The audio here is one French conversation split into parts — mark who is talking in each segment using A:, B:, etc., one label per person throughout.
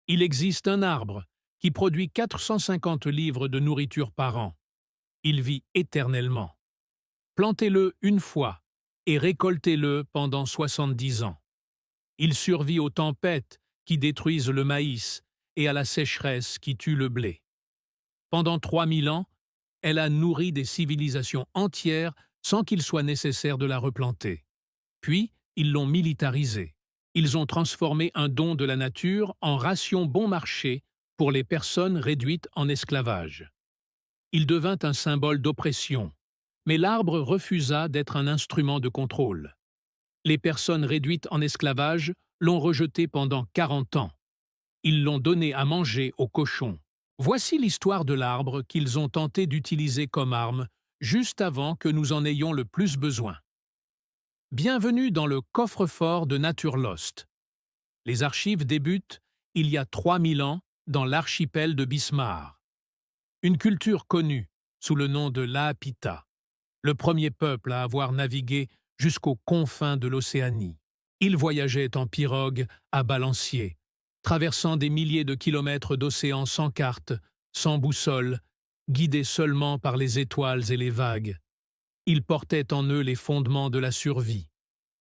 A: Il existe un arbre qui produit 450 livres de nourriture par an. Il vit éternellement. Plantez-le une fois et récoltez-le pendant 70 ans. Il survit aux tempêtes qui détruisent le maïs et à la sécheresse qui tue le blé. Pendant 3000 ans, elle a nourri des civilisations entières sans qu'il soit nécessaire de la replanter. Puis, ils l'ont militarisée. Ils ont transformé un don de la nature en ration bon marché pour les personnes réduites en esclavage. Il devint un symbole d'oppression, mais l'arbre refusa d'être un instrument de contrôle. Les personnes réduites en esclavage l'ont rejeté pendant 40 ans. Ils l'ont donné à manger aux cochons. Voici l'histoire de l'arbre qu'ils ont tenté d'utiliser comme arme juste avant que nous en ayons le plus besoin. Bienvenue dans le coffre-fort de Nature Lost. Les archives débutent il y a 3000 ans dans l'archipel de Bismarck. Une culture connue sous le nom de l'Aapita, le premier peuple à avoir navigué jusqu'aux confins de l'Océanie. Ils voyageaient en pirogue à balancier, traversant des milliers de kilomètres d'océan sans carte, sans boussole, guidés seulement par les étoiles et les vagues. Ils portaient en eux les fondements de la survie.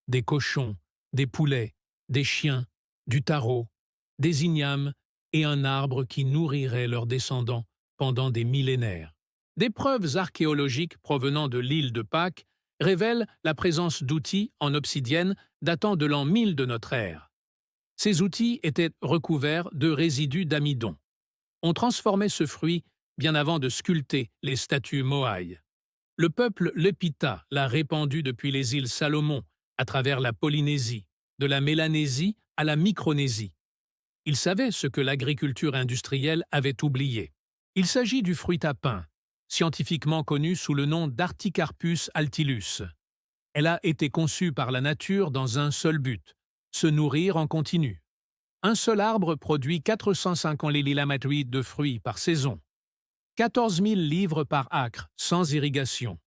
A: Des cochons, des poulets, des chiens, du taro, des ignames et un arbre qui nourrirait leurs descendants pendant des millénaires. Des preuves archéologiques provenant de l'île de Pâques révèlent la présence d'outils en obsidienne datant de l'an 1000 de notre ère. Ces outils étaient recouverts de résidus d'amidon. On transformait ce fruit bien avant de sculpter les statues Moai. Le peuple Lepita l'a répandu depuis les îles Salomon, à travers la Polynésie, de la Mélanésie à la Micronésie. Il savait ce que l'agriculture industrielle avait oublié. Il s'agit du fruit à pain, scientifiquement connu sous le nom d'Articarpus altillus. Elle a été conçue par la nature dans un seul but, se nourrir en continu. Un seul arbre produit 450 lilamètres de fruits par saison, 14 000 livres par acre, sans irrigation.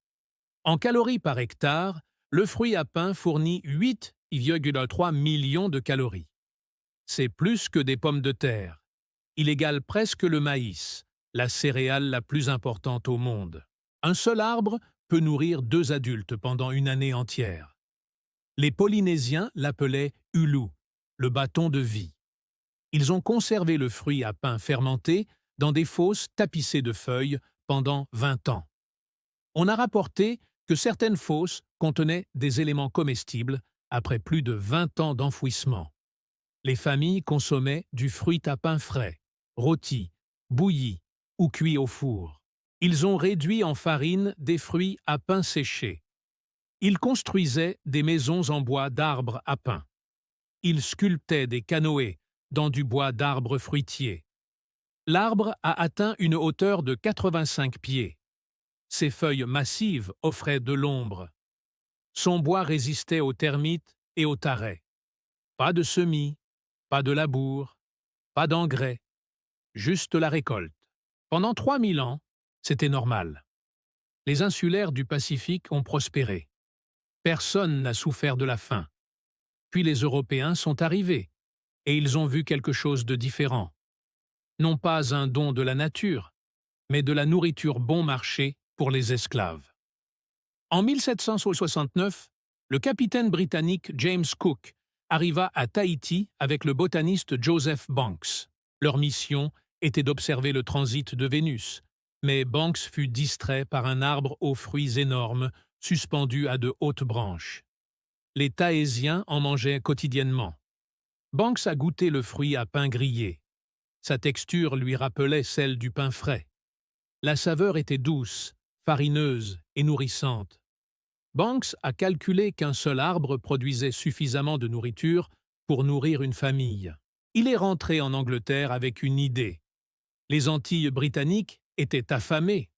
A: En calories par hectare, le fruit à pain fournit 8,3 millions de calories. C'est plus que des pommes de terre. Il égale presque le maïs, la céréale la plus importante au monde. Un seul arbre peut nourrir 2 adultes pendant une année entière. Les Polynésiens l'appelaient ulu, le bâton de vie. Ils ont conservé le fruit à pain fermenté dans des fosses tapissées de feuilles pendant 20 ans. On a rapporté que certaines fosses contenaient des éléments comestibles après plus de 20 ans d'enfouissement. Les familles consommaient du fruit à pain frais, rôti, bouilli ou cuit au four. Ils ont réduit en farine des fruits à pain séchés. Ils construisaient des maisons en bois d'arbres à pain. Ils sculptaient des canoës dans du bois d'arbres fruitiers. L'arbre a atteint une hauteur de 85 pieds. Ses feuilles massives offraient de l'ombre. Son bois résistait aux termites et aux tarets. Pas de semis, pas de labour, pas d'engrais, juste la récolte. Pendant 3000 ans, c'était normal. Les insulaires du Pacifique ont prospéré. Personne n'a souffert de la faim. Puis les Européens sont arrivés, et ils ont vu quelque chose de différent. Non pas un don de la nature, mais de la nourriture bon marché pour les esclaves. En 1769, le capitaine britannique James Cook arriva à Tahiti avec le botaniste Joseph Banks. Leur mission était d'observer le transit de Vénus, mais Banks fut distrait par un arbre aux fruits énormes suspendu à de hautes branches. Les Tahésiens en mangeaient quotidiennement. Banks a goûté le fruit à pain grillé. Sa texture lui rappelait celle du pain frais. La saveur était douce, farineuse et nourrissante. Banks a calculé qu'un seul arbre produisait suffisamment de nourriture pour nourrir une famille. Il est rentré en Angleterre avec une idée. Les Antilles britanniques étaient affamées.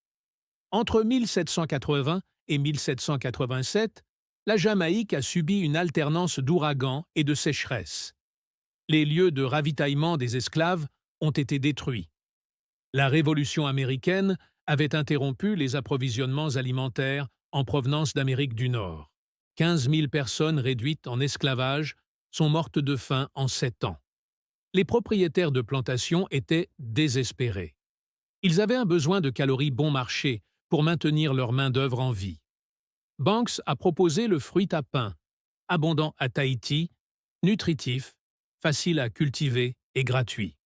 A: Entre 1780 et 1787, la Jamaïque a subi une alternance d'ouragans et de sécheresses. Les lieux de ravitaillement des esclaves ont été détruits. La Révolution américaine avait interrompu les approvisionnements alimentaires en provenance d'Amérique du Nord. 15 000 personnes réduites en esclavage sont mortes de faim en 7 ans. Les propriétaires de plantations étaient désespérés. Ils avaient un besoin de calories bon marché pour maintenir leur main-d'œuvre en vie. Banks a proposé le fruit à pain, abondant à Tahiti, nutritif, facile à cultiver et gratuit.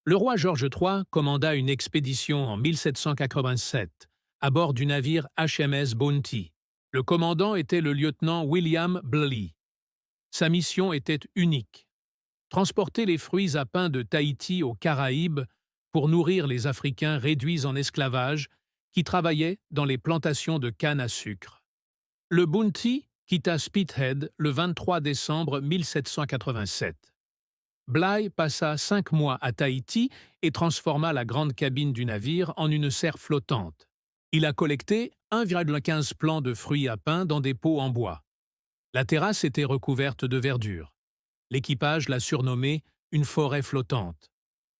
A: Le roi George III commanda une expédition en 1787 à bord du navire HMS Bounty. Le commandant était le lieutenant William Bligh. Sa mission était unique: transporter les fruits à pain de Tahiti aux Caraïbes pour nourrir les Africains réduits en esclavage qui travaillaient dans les plantations de canne à sucre. Le Bounty quitta Spithead le 23 décembre 1787. Bligh passa 5 mois à Tahiti et transforma la grande cabine du navire en une serre flottante. Il a collecté 1,15 plants de fruits à pain dans des pots en bois. La terrasse était recouverte de verdure. L'équipage l'a surnommée une forêt flottante.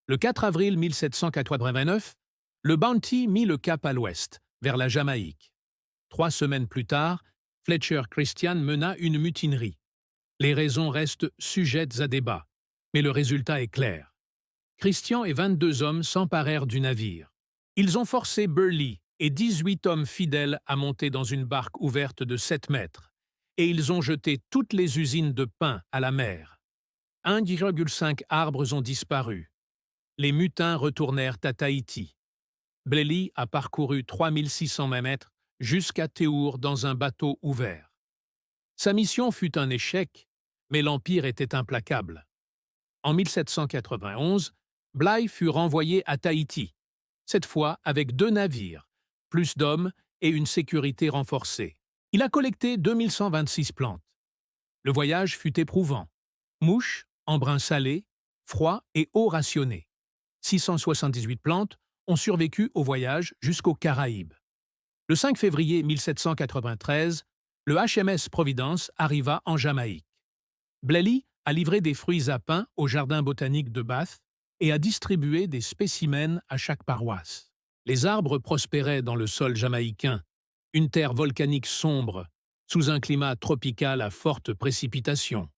A: Le 4 avril 1789, le Bounty mit le cap à l'ouest, vers la Jamaïque. 3 semaines plus tard, Fletcher Christian mena une mutinerie. Les raisons restent sujettes à débat, mais le résultat est clair. Christian et 22 hommes s'emparèrent du navire. Ils ont forcé Burley et 18 hommes fidèles à monter dans une barque ouverte de 7 mètres, et ils ont jeté toutes les usines de pain à la mer. 1,5 arbres ont disparu. Les mutins retournèrent à Tahiti. Bligh a parcouru 3600 mètres jusqu'à Théour dans un bateau ouvert. Sa mission fut un échec, mais l'Empire était implacable. En 1791, Bligh fut renvoyé à Tahiti, cette fois avec 2 navires, plus d'hommes et une sécurité renforcée. Il a collecté 2126 plantes. Le voyage fut éprouvant. Mouches, embruns salés, froid et eau rationnée. 678 plantes ont survécu au voyage jusqu'aux Caraïbes. Le 5 février 1793, le HMS Providence arriva en Jamaïque. Bligh a livré des fruits à pain au jardin botanique de Bath et a distribué des spécimens à chaque paroisse. Les arbres prospéraient dans le sol jamaïcain, une terre volcanique sombre, sous un climat tropical à forte précipitation.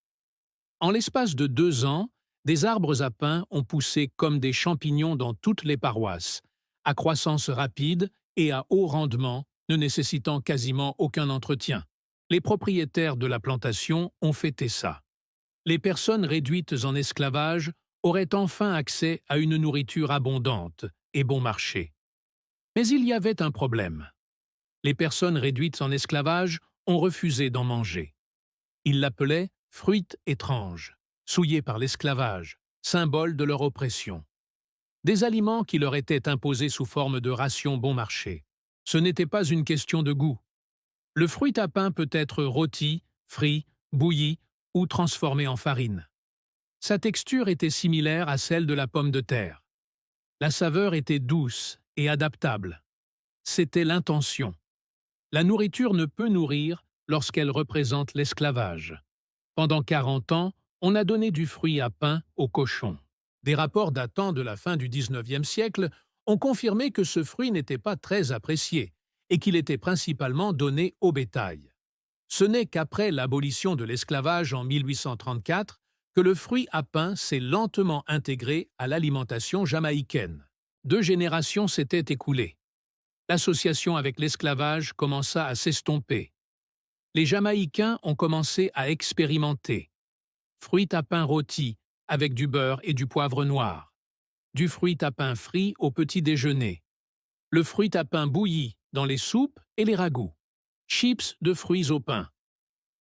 A: En l'espace de 2 ans, des arbres à pain ont poussé comme des champignons dans toutes les paroisses, à croissance rapide et à haut rendement, ne nécessitant quasiment aucun entretien. Les propriétaires de la plantation ont fêté ça. Les personnes réduites en esclavage auraient enfin accès à une nourriture abondante et bon marché. Mais il y avait un problème. Les personnes réduites en esclavage ont refusé d'en manger. Ils l'appelaient « fruits étranges », souillés par l'esclavage, symbole de leur oppression. Des aliments qui leur étaient imposés sous forme de rations bon marché. Ce n'était pas une question de goût. Le fruit à pain peut être rôti, frit, bouilli ou transformé en farine. Sa texture était similaire à celle de la pomme de terre. La saveur était douce et adaptable. C'était l'intention. La nourriture ne peut nourrir lorsqu'elle représente l'esclavage. Pendant 40 ans, on a donné du fruit à pain aux cochons. Des rapports datant de la fin du XIXe siècle ont confirmé que ce fruit n'était pas très apprécié et qu'il était principalement donné au bétail. Ce n'est qu'après l'abolition de l'esclavage en 1834 que le fruit à pain s'est lentement intégré à l'alimentation jamaïcaine. 2 générations s'étaient écoulées. L'association avec l'esclavage commença à s'estomper. Les Jamaïcains ont commencé à expérimenter. Fruit à pain rôti avec du beurre et du poivre noir. Du fruit à pain frit au petit déjeuner. Le fruit à pain bouilli dans les soupes et les ragoûts. Chips de fruits au pain.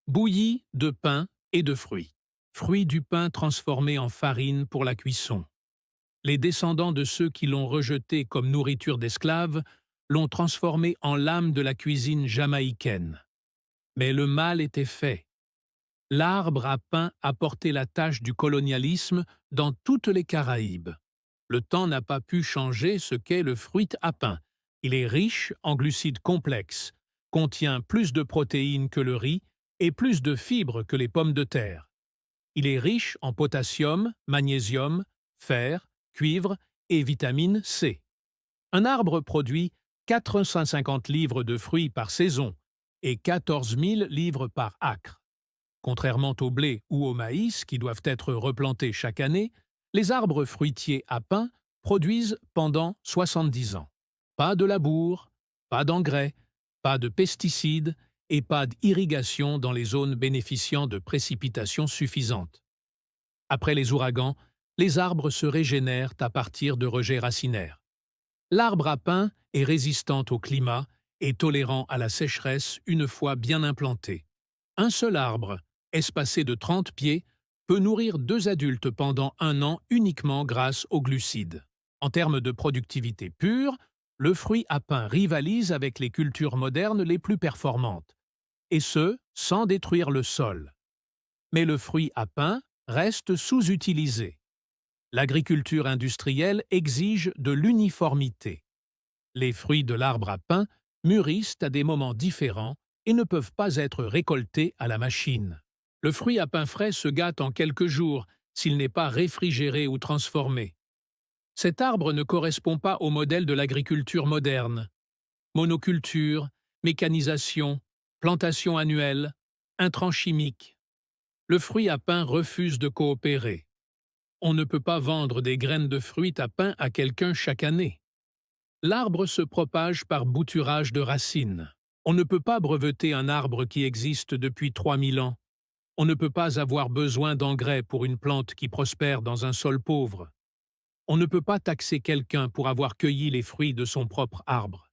A: Bouilli de pain et de fruits. Fruits du pain transformés en farine pour la cuisson. Les descendants de ceux qui l'ont rejeté comme nourriture d'esclaves l'ont transformé en l'âme de la cuisine jamaïcaine. Mais le mal était fait. L'arbre à pain a porté la tâche du colonialisme dans toutes les Caraïbes. Le temps n'a pas pu changer ce qu'est le fruit à pain. Il est riche en glucides complexes, contient plus de protéines que le riz et plus de fibres que les pommes de terre. Il est riche en potassium, magnésium, fer, cuivre et vitamine C. Un arbre produit 450 livres de fruits par saison et 14 000 livres par acre. Contrairement au blé ou au maïs qui doivent être replantés chaque année, Les arbres fruitiers à pin produisent pendant 70 ans. Pas de labour, pas d'engrais, pas de pesticides et pas d'irrigation dans les zones bénéficiant de précipitations suffisantes. Après les ouragans, les arbres se régénèrent à partir de rejets racinaires. L'arbre à pin est résistant au climat et tolérant à la sécheresse une fois bien implanté. Un seul arbre, espacé de 30 pieds, peut nourrir 2 adultes pendant 1 an uniquement grâce aux glucides. En termes de productivité pure, le fruit à pin rivalise avec les cultures modernes les plus performantes, et ce, sans détruire le sol. Mais le fruit à pin reste sous-utilisé. L'agriculture industrielle exige de l'uniformité. Les fruits de l'arbre à pin mûrissent à des moments différents et ne peuvent pas être récoltés à la machine. Le fruit à pin frais se gâte en quelques jours s'il n'est pas réfrigéré ou transformé. Cet arbre ne correspond pas au modèle de l'agriculture moderne. Monoculture, mécanisation, plantation annuelle, intrants chimiques. Le fruit à pin refuse de coopérer. On ne peut pas vendre des graines de fruits à pin à quelqu'un chaque année. L'arbre se propage par bouturage de racines. On ne peut pas breveter un arbre qui existe depuis 3000 ans. On ne peut pas avoir besoin d'engrais pour une plante qui prospère dans un sol pauvre. On ne peut pas taxer quelqu'un pour avoir cueilli les fruits de son propre arbre.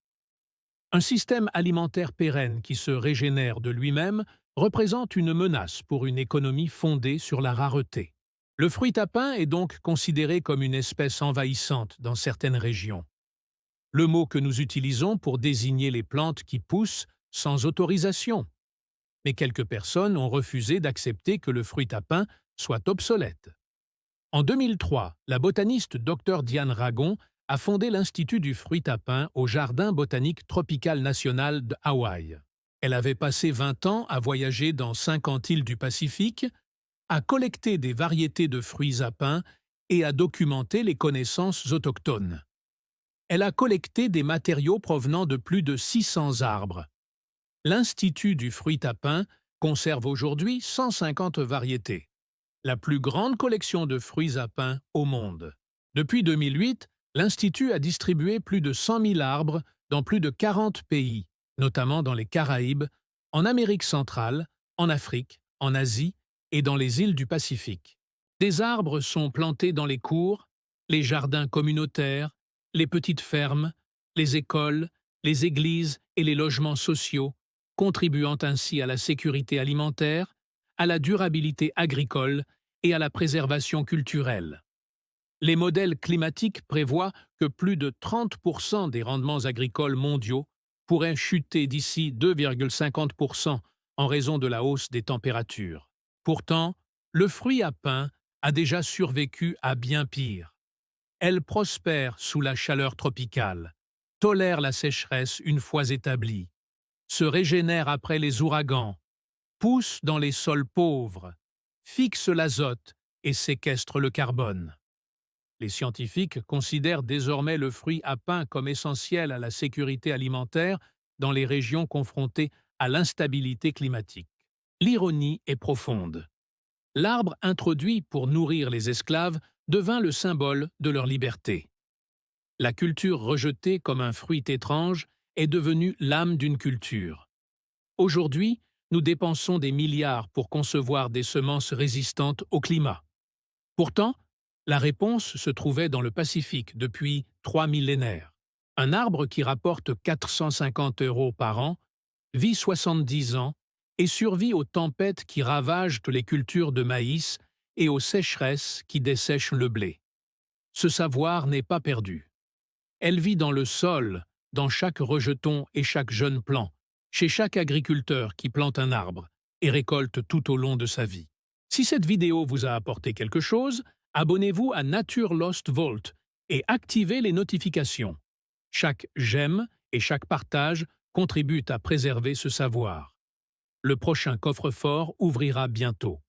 A: Un système alimentaire pérenne qui se régénère de lui-même représente une menace pour une économie fondée sur la rareté. Le fruit à pin est donc considéré comme une espèce envahissante dans certaines régions. Le mot que nous utilisons pour désigner les plantes qui poussent sans autorisation. Mais quelques personnes ont refusé d'accepter que le fruit à pin soit obsolète. En 2003, la botaniste Dr Diane Ragon a fondé l'Institut du fruit à pin au Jardin botanique tropical national de Hawaï. Elle avait passé 20 ans à voyager dans 50 îles du Pacifique, à collecter des variétés de fruits à pin et à documenter les connaissances autochtones. Elle a collecté des matériaux provenant de plus de 600 arbres. L'Institut du fruit à pin conserve aujourd'hui 150 variétés, la plus grande collection de fruits à pin au monde. Depuis 2008, l'Institut a distribué plus de 100 000 arbres dans plus de 40 pays, notamment dans les Caraïbes, en Amérique centrale, en Afrique, en Asie et dans les îles du Pacifique. Des arbres sont plantés dans les cours, les jardins communautaires, les petites fermes, les écoles, les églises et les logements sociaux, contribuant ainsi à la sécurité alimentaire, à la durabilité agricole et à la préservation culturelle. Les modèles climatiques prévoient que plus de 30% des rendements agricoles mondiaux pourraient chuter d'ici 2,50% en raison de la hausse des températures. Pourtant, le fruit à pin a déjà survécu à bien pire. Elle prospère sous la chaleur tropicale, tolère la sécheresse une fois établie, se régénère après les ouragans, pousse dans les sols pauvres, fixe l'azote et séquestre le carbone. Les scientifiques considèrent désormais le fruit à pin comme essentiel à la sécurité alimentaire dans les régions confrontées à l'instabilité climatique. L'ironie est profonde. L'arbre introduit pour nourrir les esclaves devint le symbole de leur liberté. La culture rejetée comme un fruit étrange est devenue l'âme d'une culture. Aujourd'hui, nous dépensons des milliards pour concevoir des semences résistantes au climat. Pourtant, la réponse se trouvait dans le Pacifique depuis 3 millénaires. Un arbre qui rapporte 450 € par an, vit 70 ans et survit aux tempêtes qui ravagent les cultures de maïs et aux sécheresses qui dessèchent le blé. Ce savoir n'est pas perdu. Elle vit dans le sol, dans chaque rejeton et chaque jeune plant, chez chaque agriculteur qui plante un arbre et récolte tout au long de sa vie. Si cette vidéo vous a apporté quelque chose, abonnez-vous à Nature Lost Vault et activez les notifications. Chaque j'aime et chaque partage contribuent à préserver ce savoir. Le prochain coffre-fort ouvrira bientôt.